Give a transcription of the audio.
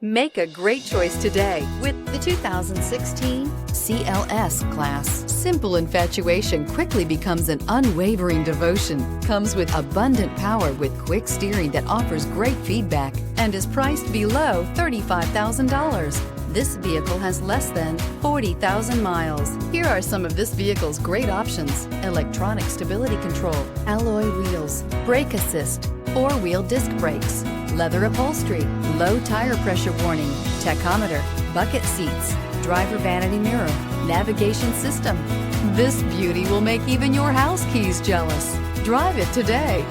Make a great choice today with The 2016 CLS-Class. Simple infatuation quickly becomes an unwavering devotion. Comes with abundant power with quick steering that offers great feedback and is priced below $35,000. This vehicle has less than 40,000 miles. Here are some of this vehicle's great options: electronic stability control, alloy wheels, brake assist, four-wheel disc brakes, leather upholstery, low tire pressure warning, tachometer, bucket seats, driver vanity mirror, navigation system. This beauty will make even your house keys jealous. Drive it today.